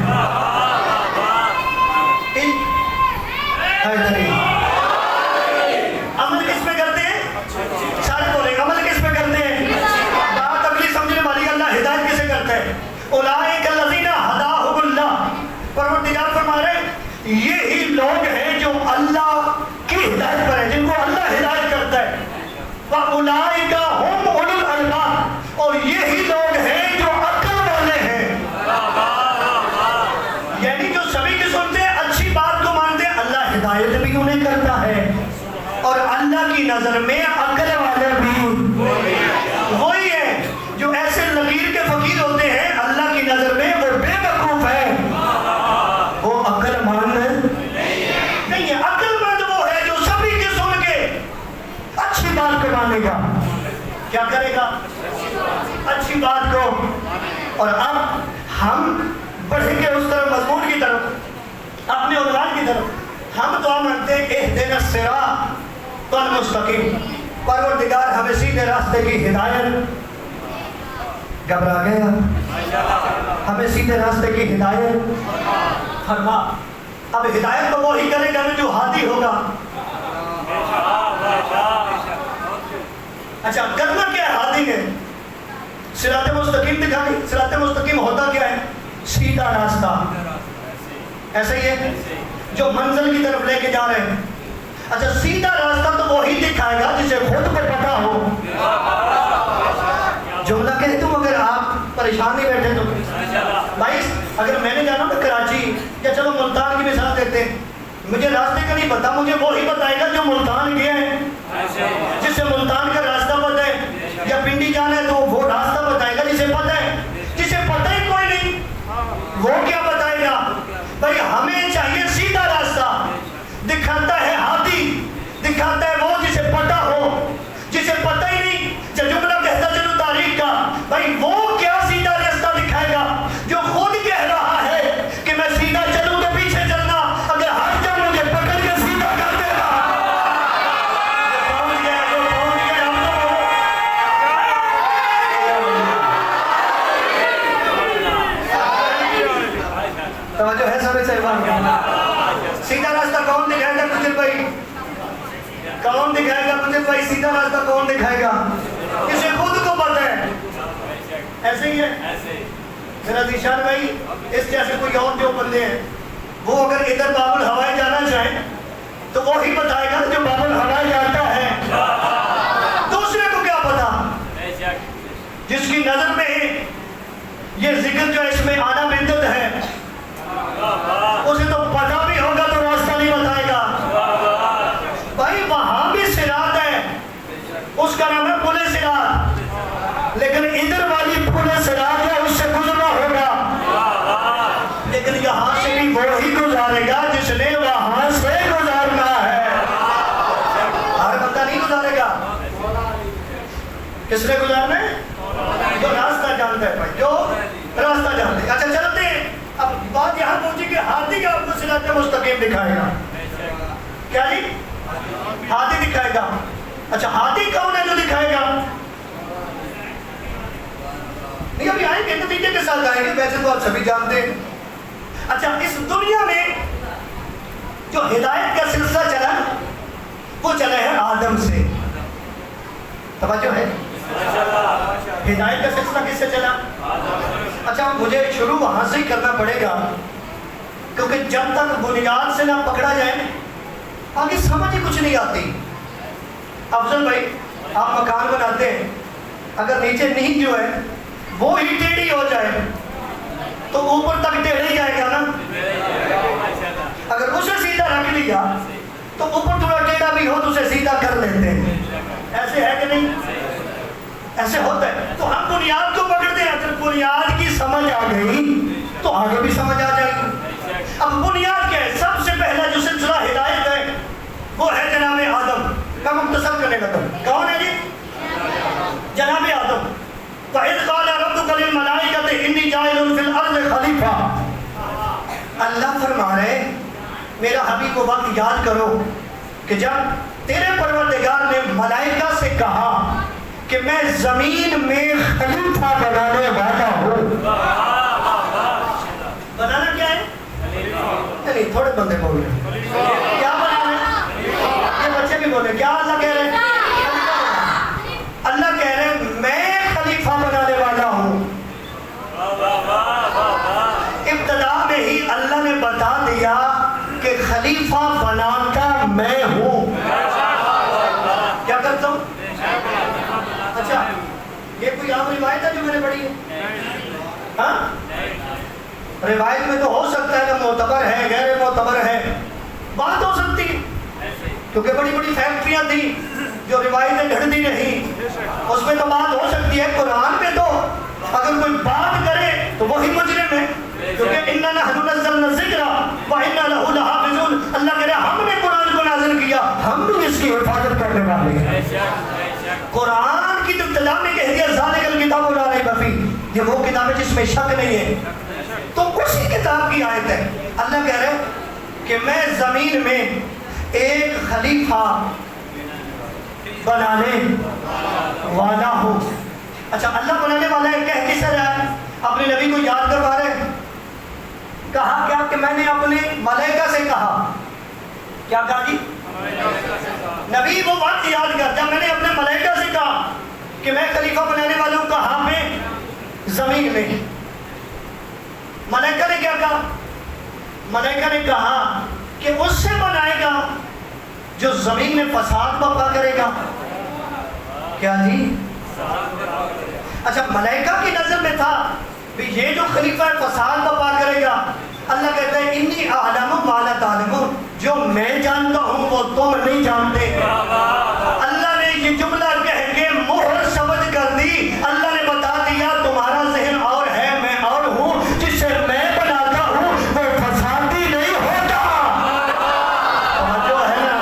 [SPEAKER 2] عمل کس پہ کرتے ہیں؟ سارے بولیں عمل کس پہ کرتے ہیں؟ بات اگلی سمجھنے والی اللہ ہدایت کسے کرتا ہے؟ اولئک الذین ہداهم اللہ. پروردگار فرما رہے ہیں یہی لوگ ہیں جو اللہ کی ہدایت پر ہیں، جن کو اللہ ہدایت کرتا ہے. وَأُولَئِكَ هُمْ أُولُو الْأَلْبَابِ. اور یہی لوگ ہیں جو عقل والے ہیں. یعنی جو سبھی کی سنتے ہیں، اچھی بات کو مانتے ہیں، اللہ ہدایت بھی انہیں کرتا ہے اور اللہ کی نظر میں عقل والے بھی وہی ہیں جو ایسے لکیر کے فقیر ہوتے ہیں اللہ کی نظر میں وہ بے وقوف ہے. وہ عقل مند نہیں ہے. عقل مند وہ ہے جو سبھی کی سن کے اچھی بات کو مانے گا. کیا کرے گا؟ اچھی بات کو. اور اب ہم بڑھیں گے اس طرف مضمون کی طرف، اپنے عنوان کی طرف. ہم دعا مانگتے ہیں اہدنا الصراط المستقیم. پروردگار ہمیں سیدھے راستے کی ہدایت. گھبرا گیا؟ ہمیں سیدھے راستے کی ہدایت فرما. اب ہدایت تو وہی کرے گا جو ہادی ہوگا. اچھا کرنا کیا ہے ہادی نے؟ صراط مستقیم دکھانی. صراط مستقیم ہوتا کیا ہے؟ سیدھا راستہ. ایسا ہی ہے جو منزل کی طرف لے کے جا رہے ہیں. اچھا سیدھا راستہ تو وہی دکھائے گا جسے خود کو پتا ہو. جملہ کہہ دوں اگر آپ پریشان نہیں بیٹھے تو بھائی اگر میں نے جانا تو کراچی یا چلو ملتان کی مثال دیتے ہیں، مجھے راستے کا نہیں پتا، مجھے وہی بتائے گا جو ملتان گیا ہے، جسے ملتان کا راستہ پتہ ہے. یا پنڈی جانا ہے تو وہ راستہ بتائے گا جسے پتہ ہے. جسے پتہ ہی کوئی نہیں وہ کیا بتائے گا؟ بھائی ہمیں چاہیے سیدھا راستہ. دکھاتا ہے ہادی، دکھاتا ہے وہ جسے پتہ ہو. جسے پتہ ہی نہیں جو جملہ کہتا چلو تاریخ کا، بھائی وہ کیا سیدھا راستہ دکھائے گا جو خود کہہ رہا ہے کہ میں سیدھا چلوں تو پیچھے چلنا، اگر ہر جب مجھے پکڑ کے سیدھا کر دے گا. توجہ ہے سارے صاحبان؟ سیدھا راستہ کون دکھائے گا کچھ بھائی؟ کون دکھائے گا مجھے بھائی؟ سیدھا راستہ کون دکھائے گا؟ کسی خود کو پتہ ہے. ایسے ہی ہے میرا ذیشان بھائی. اس جیسے کوئی اور جو بندے ہیں وہ اگر ادھر باب الہوائے جانا چاہیں تو وہی بتائے گا جو باب الہوائے جاتا ہے. دوسرے کو کیا پتا؟ جس کی نظر میں یہ ذکر جو اس میں آنا بدعت ہے اسے تو پتا بھی ہوگا تو راستہ نہیں بتائے گا. بھائی وہاں بھی صراط ہے، اس کا نام ہے پل صراط، لیکن ادھر والی پل صراط ہے اس سے گزرنا ہوگا. لیکن یہاں سے بھی وہی گزارے گا جس نے کس نے گزارنا ہے؟ جو راستہ جانتا ہے بھائی، جو راستہ جانتا ہے۔ اچھا چلتے ہیں، اب بات یہاں پہنچی کہ ہاتھی آپ کو صراط مستقیم دکھائے گا۔ کیا جی؟ ہاتھی دکھائے گا۔ اچھا ہاتھی کون ہے جو دکھائے گا؟ نہیں ابھی آئیں گے، نتیجے کے ساتھ آئیں گے، ویسے تو آپ سبھی جانتے ہیں۔ اچھا اس دنیا میں جو ہدایت کا سلسلہ چلا وہ چلا ہے آدم سے، توجہ ہے؟ ہدایت کا سلسلہ کس سے چلا؟ اچھا مجھے شروع وہاں سے ہی کرنا پڑے گا، کیونکہ جب تک بنیاد سے نہ پکڑا جائے آگے سمجھ ہی کچھ نہیں آتی۔ افضل بھائی آپ مکان بناتے ہیں، اگر نیچے نیچ جو ہے وہ ہی ٹیڑھی ہو جائے تو اوپر تک ٹیڑھا ہی جائے گا نا۔ اگر اسے سیدھا رکھ لیا تو اوپر تھوڑا ٹیڑھا بھی ہو تو اسے سیدھا کر لیتے ہیں، ایسے ہے کہ نہیں؟ ایسے ہوتا ہے۔ تو ہم بنیاد کو پکڑتے ہیں، اگر بنیاد کی سمجھ آ گئی تو آگے بھی سمجھ آ جائے گی۔ اب بنیاد کیا ہے؟ سب سے پہلا جو سلسلہ ہدایت ہے وہ ہے جناب آدم کا، مختصر کرنے لگا۔ کون ہے جی؟ جناب آدم۔ وَإِذْ قَالَ رَبُّكَ لِلْمَلَائِكَةِ إِنِّي جَاعِلٌ فِي الْأَرْضِ خَلِيفَةً۔ اللہ فرما رہے میرا حبیب کو وقت یاد کرو کہ جب تیرے پروردگار نے ملائکہ سے کہا کہ میں زمین میں خلیفہ بنانے والا ہوں۔ بنانا کیا ہے؟ نہیں تھوڑے بندے بول رہے ہیں کیا بنانا ہے؟ یہ بچے بھی بول رہے ہیں کیا اللہ کہہ رہے ہیں؟ اللہ کہہ رہے ہیں میں خلیفہ بنانے والا ہوں۔ ابتدا میں ہی اللہ نے بتا دیا کہ خلیفہ بناتا میں ہوں۔ کیا کرتا ہوں؟ اچھا یہ کوئی عام روایت ہے جو میں نے پڑھی ہے؟ ہاں روایت میں تو ہو سکتا ہے کہ معتبر ہے، غیر معتبر ہے، بات ہو سکتی ہے، کیونکہ بڑی بڑی فیکٹریاں تھیں جو روایتیں گھڑتی رہی، اس میں تو بات ہو سکتی ہے۔ قرآن میں تو اگر کوئی بات کرے تو وہی مجرم ہے، کیونکہ اِنَّا نَحْنُ نَزَّلْنَا الذِّكْرَ وَإِنَّا لَهُ لَحَافِظُونَ۔ اللہ کہہ رہا ہے ہم نے قرآن کو نازل کیا، ہم بھی اس کی حفاظت کرنے والے ہیں۔ قرآن کی جو ابتدا میں کہہ دیا ذَلِكَ الْكِتَابُ لَا رَيْبَ فِيهِ، یہ وہ کتاب ہے جس میں شک نہیں ہے، تو اسی کتاب کی آیت ہے۔ اللہ کہہ رہے ہیں کہ میں زمین میں ایک خلیفہ بنانے والا ہوں۔ اچھا اللہ بنانے والا ہے، کہہ کس سے رہا ہے؟ اپنے نبی کو یاد کروا رہے ہیں۔ کہا کیا کہ میں نے اپنے ملائکہ سے کہا، کیا کہا جی؟ نبی وہ بات یاد کر جب میں نے اپنے ملائکہ سے کہا کہ میں خلیفہ بنانے والا ہوں، کہاں پہ؟ زمین میں۔ ملائکہ نے کیا کہا؟ ملائکہ نے کہا کہ اس سے بنائے گا جو زمین میں فساد برپا کرے گا۔ کیا جی؟ اچھا ملائکہ کی نظر میں تھا بھی یہ جو خلیفہ فساد برپا کرے گا، اللہ کہتا ہے انی اعلم ما لا تعلمون، جو میں جانتا ہوں وہ تم نہیں جانتے۔ اللہ نے یہ جملہ کہہ کے مہر سمجھ کر دی، اللہ نے بتا دیا تمہارا ذہن اور ہے، میں اور ہوں، جسے میں بناتا ہوں وہ فسادی نہیں ہوتا۔ توجہ ہے نا،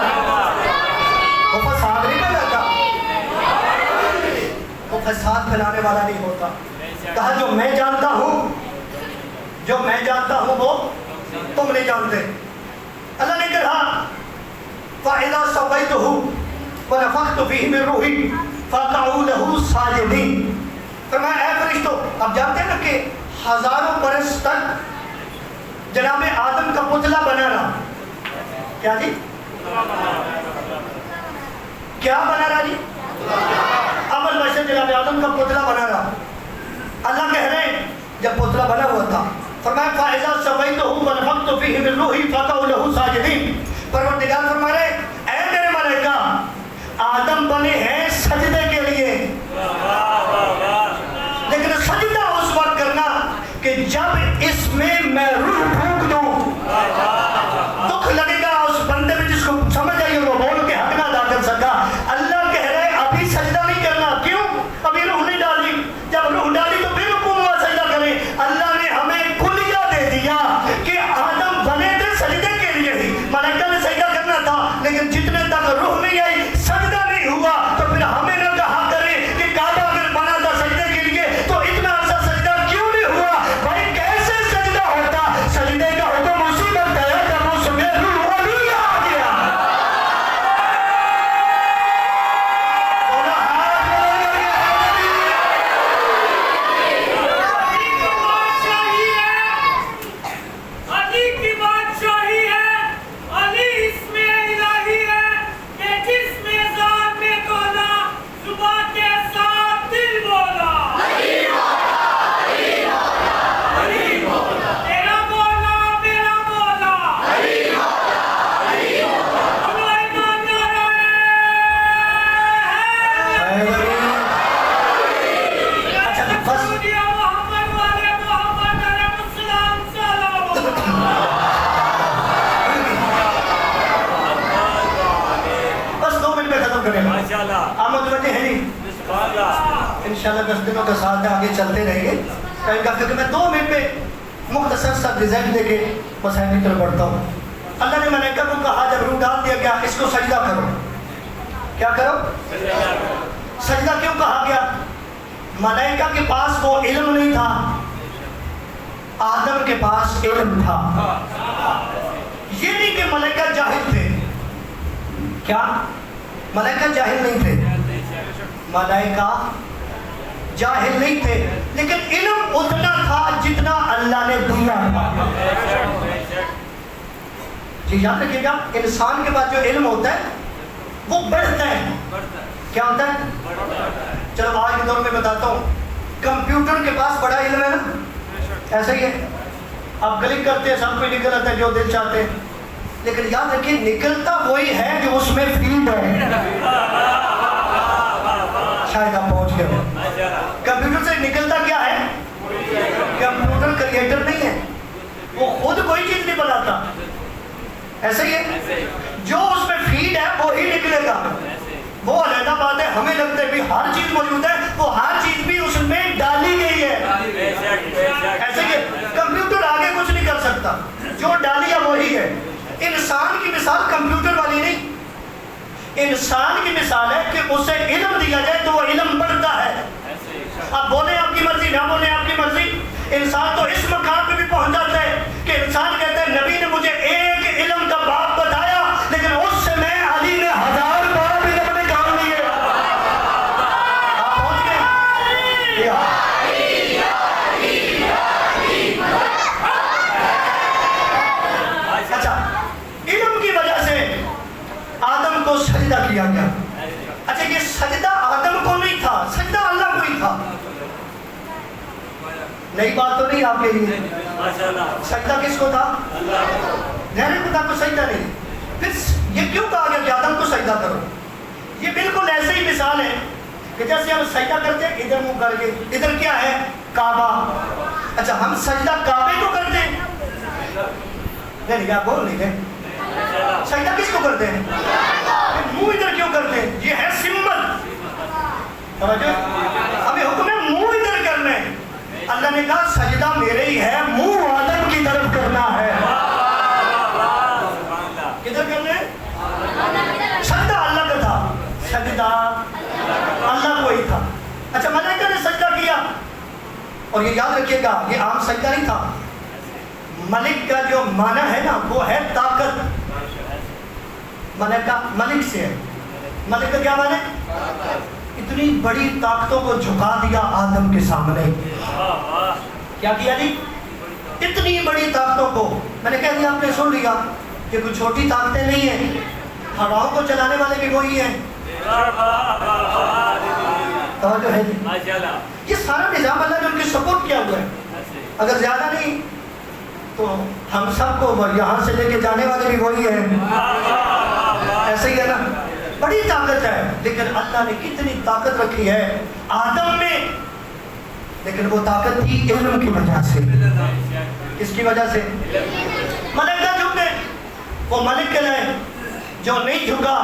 [SPEAKER 2] وہ فساد نہیں بناتا، وہ فساد پھیلانے والا نہیں ہوتا۔ کہا جو میں جانتا ہوں، جو میں جانتا ہوں وہ تم نہیں جانتے۔ اللہ نے کہا فَإِذَا سَوَّيْتُهُ وَنَفَخْتُ فِيهِ مِن رُوحِي فَقَعُوا لَهُ سَاجِدِينَ۔ فرمایا اے فرشتوں، اب جانتے ہیں نا کہ ہزاروں برس تک جناب آدم کا پتلا بنا رہا۔ کیا جی؟ کیا بنا رہا جی؟ اول بشر جناب آدم کا پتلا بنا رہا۔ اللہ کہہ رہے ہیں جب پتلا بنا ہوا تھا، فرمایا فَإِذَا سَوَّيْتُهُ وَنَفَخْتُ فِيهِ مِن رُوحِي فَقَعُوا لَهُ سَاجِدِينَ۔ پروردگار فرما رہے اے میرے ملائکہ، آدم بنے ہیں سجدے کے لیے، لیکن سجدہ اس وقت کرنا کہ جب اس میں روح پھونک دوں۔ دکھ لگے گا اس بندے میں جس کو سمجھ آئی وہ بول کے حق نہ ادا کر سکا۔ اللہ کہہ رہے ابھی سجدہ نہیں کرنا، کیوں؟ ابھی روح نہیں ڈالی، جب روح ڈالی تو پھر حکم ہوا سجدہ کریں۔ اللہ نے ہمیں کلیہ دے دیا کہ آدم بنے تھے سجدے کے لیے ہی، خدمت کرے گا.
[SPEAKER 1] ماشاءاللہ.
[SPEAKER 2] آپ متوجہ ہیں نہیں؟
[SPEAKER 1] سبحان اللہ.
[SPEAKER 2] انشاءاللہ 10 دنوں کا ساتھ ہے, آگے چلتے رہیں گے. ٹائم کا فکر میں 2 منٹ پہ مختصر سا ریزلٹ دے کے مسائل کی طرف بڑھتا ہوں. اللہ نے ملائکہ کو کہا جب روح ڈال دیا گیا اس کو سجدہ کرو. کیا کرو؟ سجدہ کیوں کہا گیا؟ ملائکہ کے پاس وہ علم نہیں تھا, آدم کے پاس علم تھا. یہ نہیں کہ ملائکہ جاہل تھے. کیا؟ ملائکہ جاہل نہیں تھے. ملائکہ جاہل نہیں تھے, لیکن علم اتنا تھا جتنا اللہ نے دیا تھا. جی یاد رکھیے گا, انسان کے پاس جو علم ہوتا ہے وہ بڑھتا ہے. کیا ہوتا ہے؟ چلو آج کے دور میں بتاتا ہوں. کمپیوٹر کے پاس بڑا علم ہے نا, ایسا ہی ہے. آپ کلک کرتے ہیں سب پہ نکل آتا ہے جو دل چاہتے ہیں, لیکن یاد رکھیے نکلتا وہی ہے جو اس میں فیڈ ہے. شاید آپ پہنچ گئے. کمپیوٹر سے نکلتا کیا ہے؟ کمپیوٹر کریٹر نہیں ہے, وہ خود کوئی چیز نہیں بناتا. ایسا ہی ہے, جو اس میں فیڈ ہے وہی نکلے گا. وہ علیحدہ بات ہے, ہمیں لگتا ہے بھی ہر چیز موجود ہے, وہ ہر چیز بھی اس میں ڈالی گئی ہے. ایسے کہ کمپیوٹر آگے کچھ نہیں کر سکتا, جو ڈالی ہے وہی ہے. انسان کی مثال کمپیوٹر والی نہیں. انسان کی مثال ہے کہ اسے علم دیا جائے تو وہ علم بڑھتا ہے. اب بولیں آپ کی مرضی, نہ بولیں آپ کی مرضی. انسان تو اس مقام پہ بھی پہنچ جاتا ہے کہ انسان کہتا ہے نبی نے مجھے ایک علم کا باب بتایا, لیکن اس سے میں علی نے 1000 باب علم نے کام لیے. آپ پہنچ گئے. اچھا, علم کی وجہ سے آدم کو سجدہ کیا گیا. اچھا, یہ سجدہ آدم کو نہیں تھا, سجدہ اللہ کو ہی تھا. نئی بات تو نہیں آپ کے لیے. سجدہ کس کو تھا؟ غیر خدا کو سجدہ نہیں. پھر یہ کیوں کہا گیا کہ آدم کو سجدہ کرو؟ یہ بالکل ایسے ہی مثال ہے کہ جیسے ہم سجدہ کرتے ہیں ادھر منہ کر کے, ادھر کیا ہے؟ کعبہ. اچھا, ہم سجدہ کعبے کو کرتے ہیں؟ نہیں, کیا بول نہیں گئے. سجدہ کس کو کرتے ہیں؟ منہ ادھر کیوں کرتے ہیں؟ یہ ہے سمت. ہمیں حکم ہے منہ ادھر کرنے. اللہ نے کہا سجدہ میرے ہی ہے, منہ آدم کی طرف کرنا ہے. کدھر کرنا ہے؟ سجدہ اللہ کا تھا, سجدہ اللہ کو ہی تھا. اچھا, ملائکہ نے سجدہ کیا, اور یہ یاد رکھیے گا یہ عام سجدہ نہیں تھا. ملک کا جو معنی ہے نا وہ ہے طاقت. ملک کا ملک سے ہے. ملک کا کیا معنی ہے؟ اتنی بڑی طاقتوں کو جھکا دیا آدم کے سامنے. کیا کیا جی؟ اتنی بڑی طاقتوں کو. میں نے کہہ دیا, آپ نے سن لیا کہ کوئی چھوٹی طاقتیں نہیں ہیں. ہواؤں کو چلانے والے بھی وہی ہیں. توجہ ہے جی. یہ سارا نظام اللہ نے ان کی سپورٹ کیا ہوا ہے. اگر زیادہ نہیں تو ہم سب کو یہاں سے لے کے جانے والے بھی وہی ہیں. ایسے ہی ہے نا, بڑی طاقت ہے. لیکن اللہ نے کتنی طاقت رکھی ہے آدم میں, لیکن وہ طاقت تھی علم کی وجہ سے. کس کی وجہ سے؟ ملائکہ جھکے, وہ ملک کہلائے. جو نہیں جھکا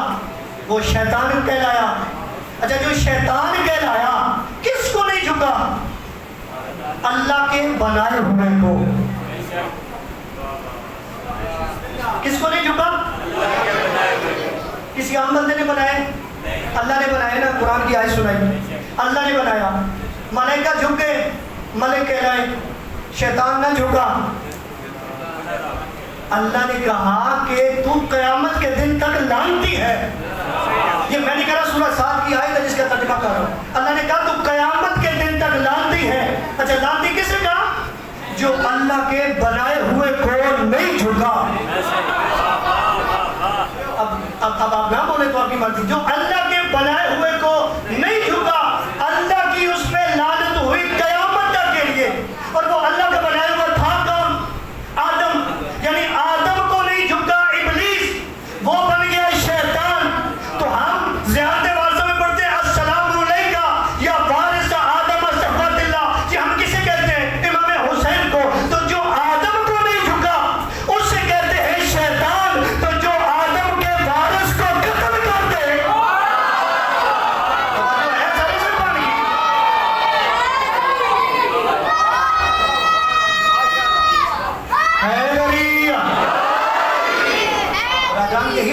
[SPEAKER 2] وہ شیطان کہلایا. اچھا, جو شیطان کہلایا کس کو نہیں جھکا؟ اللہ کے بنائے ہوئے کو. کس کو نہیں جھکا؟ کسی عام بندے نے بنائے؟ اللہ نے بنایا نا. قرآن کی آیت سنائی, اللہ نے بنایا. ملائکہ جھکے, ملک کہلائے. شیطان نہ جھکا. اللہ نے کہا کہ تو قیامت کے دن تک لعنتی ہے. یہ میں نے کہا سورہ 7 کی آیت ہے جس کا ترجمہ کر رہا ہوں. اللہ نے کہا تو قیامت کے دن تک لعنتی ہے. اچھا, لعنتی کسے کہا؟ جو اللہ کے بنائے ہوئے کو نہیں جھکا. اب آپ نہ بولے تو آپ کی مرضی. جو اللہ کے بنائے ہوئے کو نہیں جھکا, اللہ کی اس میں لعنت ہوئی قیامت تک کے لیے. اور وہ اللہ کا بنایا ہوا تھا کون؟ آدم. یعنی آدم کو نہیں جھکا ابلیس, وہ بن گیا شیطان. تو ہم زیادہ وارثہ میں پڑھتے ہیں السلام علیکہ یا وارث آدم استغفر اللہ. یہ ہم کسے کہتے ہیں؟ امام حسین کو. تو جو آدم کو نہیں جھکا اس سے کہتے ہیں شیطان. تو جو آدم کے وارث کو قتل کرتے ہیں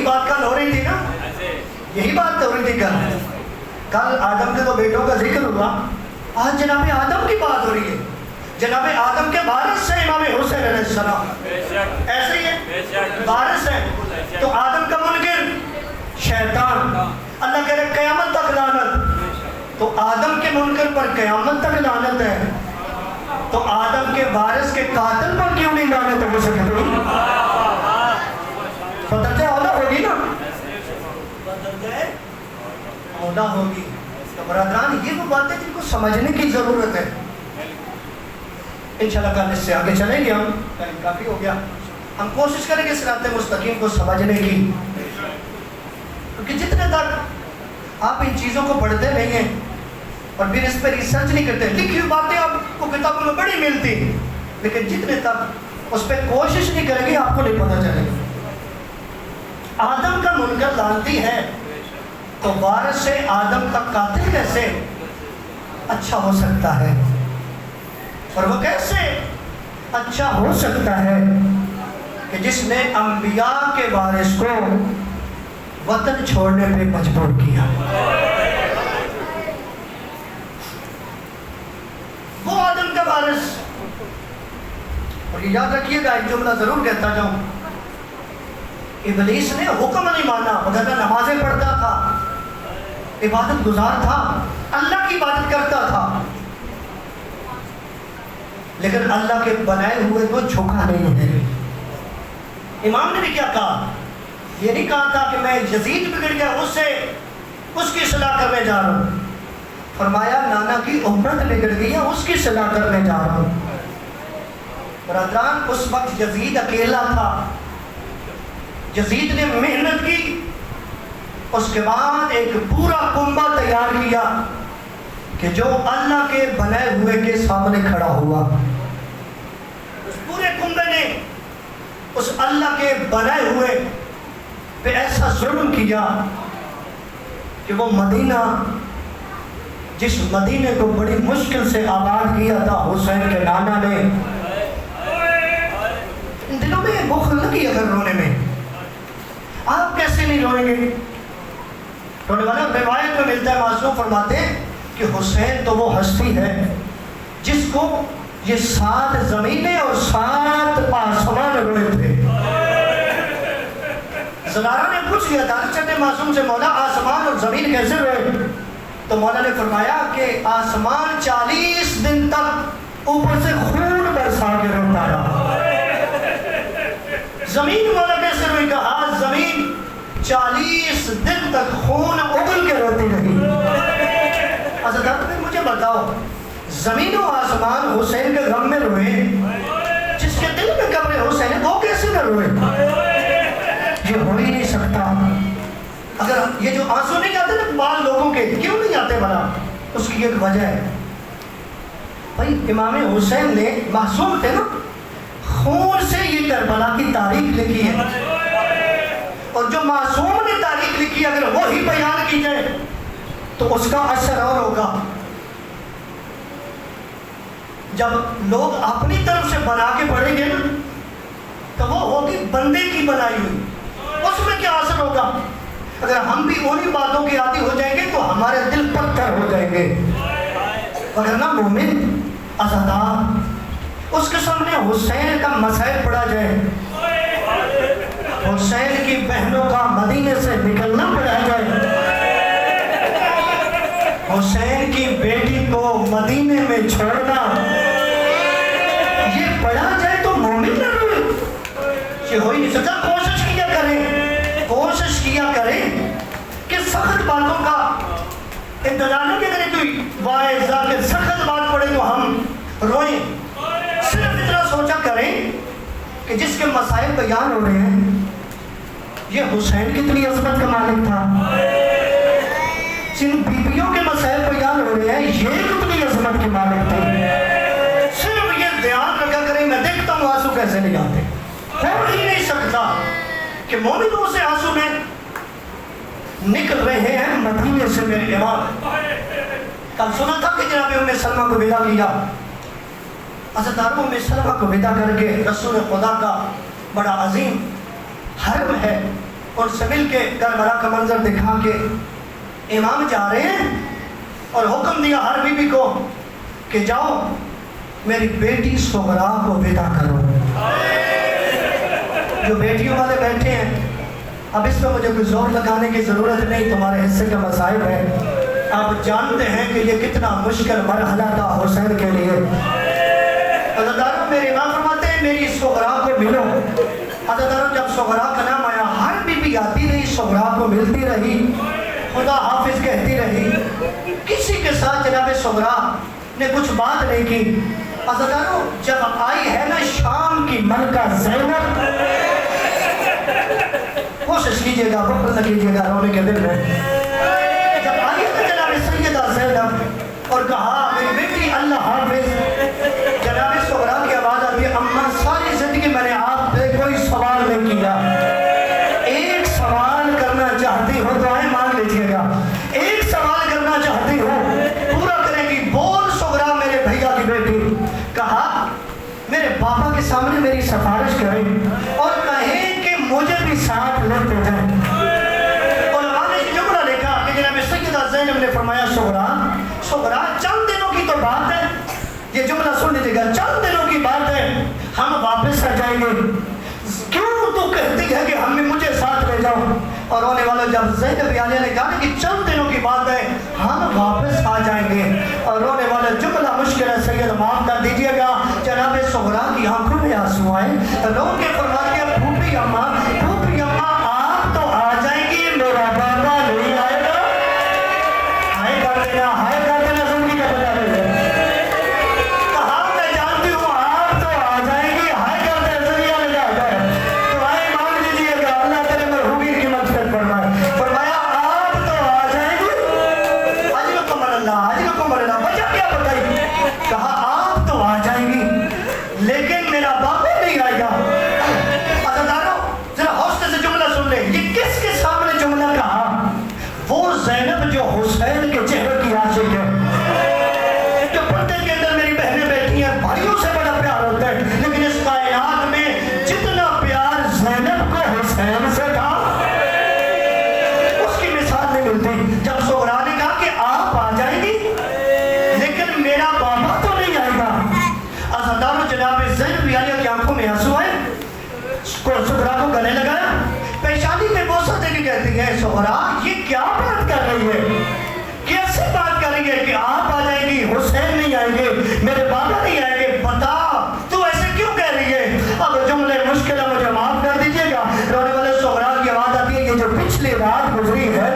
[SPEAKER 2] بات کل ہو رہی تھی نا, یہی بات ہو رہی تھی کل آدم کے دو بیٹوں کا ذکر ہوا, آج جناب آدم کی بات ہو رہی ہے. جناب آدم کے وارث سے امام حسین علیہ السلام, ایسے ہی ہے وارث ہے. تو آدم کا منکر شیطان, اللہ کہہ رہے قیامت تک لعنت. تو آدم کے منکر پر قیامت تک لعنت ہے, تو آدم کے وارث کے قاتل پر کیوں نہیں لعنت ہو سکتی؟ بدرجہ اولا ہوگی نا, بدرجہ اولا ہوگی. تو برادران یہ وہ باتیں جن کو سمجھنے کی ضرورت ہے. انشاءاللہ کل اس سے آگے چلیں گے, ہم ٹائم کافی ہو گیا, ہم کوشش کریں گے صراط مستقیم کو سمجھنے کی, کیونکہ جتنے تک آپ ان چیزوں کو پڑھتے نہیں ہیں اور پھر اس پہ ریسرچ نہیں کرتے, لکھی ہوئی باتیں آپ کو کتابوں میں بڑی ملتی, لیکن جتنے تک اس پہ کوشش نہیں کریں گے آپ کو نہیں پتہ چلے گا. آدم کا منکر لعنتی ہے, تو وارث سے آدم کا قاتل کیسے اچھا ہو سکتا ہے؟ اور وہ کیسے اچھا ہو سکتا ہے کہ جس نے انبیاء کے وارث کو وطن چھوڑنے پہ مجبور کیا. وہ آدم کا وارث. اور یہ یاد رکھیے گا, ایک جملہ ضرور کہتا جاؤں, ابلیس نے حکم نہیں مانا, مگر نمازیں پڑھتا تھا, عبادت گزار تھا, اللہ کی عبادت کرتا تھا, لیکن اللہ کے بنائے ہوئے کو جھکا نہیں ہے. امام نے بھی کیا کہا, یہ نہیں کہا تھا کہ میں یزید بگڑ گیا اس کی اصلاح کرنے جا رہا ہوں, فرمایا نانا کی امت بگڑ گئی ہے, اس کی اصلاح کرنے جا رہا ہوں. برادران اس وقت یزید اکیلا تھا, یزید نے محنت کی, اس کے بعد ایک پورا کنبہ تیار کیا کہ جو اللہ کے بنائے ہوئے کے سامنے کھڑا ہوا. اس پورے کنبے نے اس اللہ کے بنائے ہوئے پہ ایسا ظلم کیا کہ وہ مدینہ, جس مدینے کو بڑی مشکل سے آباد کیا تھا حسین کے نانا نے, ان دنوں میں بخل لگی اگر رونے میں. آپ کیسے نہیں روئیں گے؟ رونے والا روایت میں ملتا ہے, معصوم فرماتے ہیں کہ حسین تو وہ ہستی ہے جس کو یہ 7 زمینیں اور 7 آسمان روئے تھے. زنارہ نے پوچھ لیا تھا چٹے معصوم سے, مولا آسمان اور زمین کیسے روئے؟ تو مولا نے فرمایا کہ آسمان 40 دن تک اوپر سے خون برسا کے روتا رہا. زمین مولا کیسے روئی؟ کہا زمین 40 دن تک خون اگل کے روتی رہی. حضرت مجھے بتاؤ, زمین و آسمان حسین کے غم میں روئے, جس کے دل میں قبر حسین ہے وہ کیسے نہ روئے؟ یہ ہو ہی نہیں سکتا. اگر یہ جو آنسو نہیں آتے نا بعض لوگوں کے, کیوں نہیں آتے بنا؟ اس کی ایک وجہ ہے بھائی, امام حسین نے معصوم تھے نا, خون سے یہ کربلا کی تاریخ لکھی ہے, اور جو معصوم نے تاریخ لکھی اگر وہی بیان کی جائے تو اس کا اثر اور ہوگا. جب لوگ اپنی طرف سے بنا کے پڑھیں گے نا تو وہ ہوگی بندے کی بنائی ہوئی, اس میں کیا اثر ہوگا؟ اگر ہم بھی انہی باتوں کے عادی ہو جائیں گے تو ہمارے دل پتھر ہو جائیں گے. ورنہ مومن عزادار, اس کے سامنے حسین کا مسائل پڑھا جائے, حسین کی بہنوں کا مدینے سے نکلنا پڑا جائے, حسین کی بیٹی کو مدینے میں چھوڑنا یہ پڑھا جائے تو مومن نہ روئے. یہ ہو ہی نہیں سکتا. کوشش کیا کریں کہ سخت باتوں کا انتظار نہیں کریں, کوئی واعظہ کہ سخت بات پڑے تو ہم روئیں. صرف اتنا سوچا کریں کہ جس کے مسائل بیان ہو رہے ہیں یہ حسین کتنی عظمت کا مالک تھا, جن بیویوں کے مسائل بیان ہو رہے ہیں یہ کتنی عظمت کے مالک تھے. صرف یہ دھیان رکھا کریں, میں دیکھتا ہوں آنسو کیسے نہیں آتے. ہو ہی نہیں سکتا کہ مومنوں سے آنسو میں نکل رہے ہیں مدینے سے میرے امام. کل سنا تھا کہ جناب ام سلمہ کو ودا کیا, حضرت ام سلمہ کو ودا کر کے رسول خدا کا بڑا عظیم حرم ہے ان سے مل کے کربلا کا منظر دکھا کے امام جا رہے ہیں اور حکم دیا ہر بیوی کو کہ جاؤ میری بیٹی صغرا کو ودا کرو. جو بیٹیوں والے بیٹھے ہیں اب اس پہ مجھے کوئی زور لگانے کی ضرورت نہیں, تمہارے حصے کا مصائب ہے. آپ جانتے ہیں کہ یہ کتنا مشکل مرحلہ تھا حسین کے لیے. حضرت میرے امام فرماتے ہیں میری صغرا کو ملو. حضرت جب صغرا کا نام آیا ہر بیوی آتی رہی, صغرا کو ملتی رہی, خدا حافظ کہتی رہی, کسی کے ساتھ جناب صغرا نے کچھ بات نہیں کی. حضرت جب آئی ہے نا شام کی ملکہ زینب, کوشش کیجئے گا بخل نہ کیجئے گا رونے کے دل میں, جب آئی ہے جناب سیدہ زینب اور کہا میری بیٹی اللہ حافظ, جناب صغرا کی آواز آتی ہے اماں ساری زندگی میں نے آپ پہ کوئی سوال نہیں کیا, ایک سوال کرنا چاہتی ہو تو آئے مان لیجئے گا, ایک سوال کرنا چاہتی ہو پورا کرے گی. بول صغرا میرے بھیا کی بیٹی. کہا میرے پاپا کے سامنے میری سفارش کریں اور کہیں کہ مجھے بھی ساتھ لیتے ہیں. علماء نے جملہ لکھا کہ جناب سیدہ زینب نے فرمایا صغرا چند دنوں کی تو بات ہے, یہ جملہ سن لیجیے گا, چند دنوں کی بات ہے, ہم واپس آ جائیں گے, کیوں تو کہتی ہے کہ ہمیں مجھے ساتھ لے جاؤ. اور رونے والا جب زینب عالیہ نے کہا کہ چند دنوں کی بات ہے ہم واپس آ جائیں گے, اور رونے والا جملہ مشکل ہے سید معاف کر دیجئے گا. جناب صغرا کی آنکھوں میں آنسو آئے, رو کے فرماتے ہیں پھوپھی اماں آپ تو آ جائیں گی, میرا بابا نہیں آئے گا. ہائے کر دینا زندگی کا بتا رہے ہیں. کہا میں جانتی ہوں آپ تو آ جائیں گی, ہائے کر دینا زندگی میں جا جائے. دعائیں مانگ لیجیے گا اللہ تعالیٰ مرحومی کی مغفرت فرمائے. فرمایا آپ تو آ جائیں گی, حجرکم اللہ وجہ کیا بتائی. کہا آپ تو آ جائیں گی لیکن میرا باپ نہیں آئے گا. ذرا حوصلے سے جملہ سن لیں, یہ کس کے سامنے جملہ کہا؟ وہ زینب جو حسین کے چہرے کی عاشق ہے, جو پردے کے اندر میری بہنیں بیٹھی ہیں, بھائیوں سے بڑا پیار ہوتا ہے, لیکن اس کائنات میں جتنا پیار زینب کو حسین سے تھا اس کی مثال نہیں ملتی. جب صغرا نے کہا کہ آپ آ جائیں گی لیکن میرا بابا تو نہیں آئے گا, عزادارو جناب زینب عالیہ کی آنکھوں میں آنسو آئے, صغرا کو گلے لگایا, پیشانی میں بوسہ دے کے کہتی ہے صغرا یہ کیا بات کر رہی ہے, کیسے بات کر رہی ہے کہ آپ آ جائیں گی حسین نہیں آئیں گے, میرے بابا نہیں آئیں گے, بتا تو ایسے کیوں کہہ رہی ہے. اب جملے مشکل ہے مجھے معاف کر دیجئے گا. رونے والے صغرا کی آواز آتی ہے یہ جو پچھلی رات گزری ہے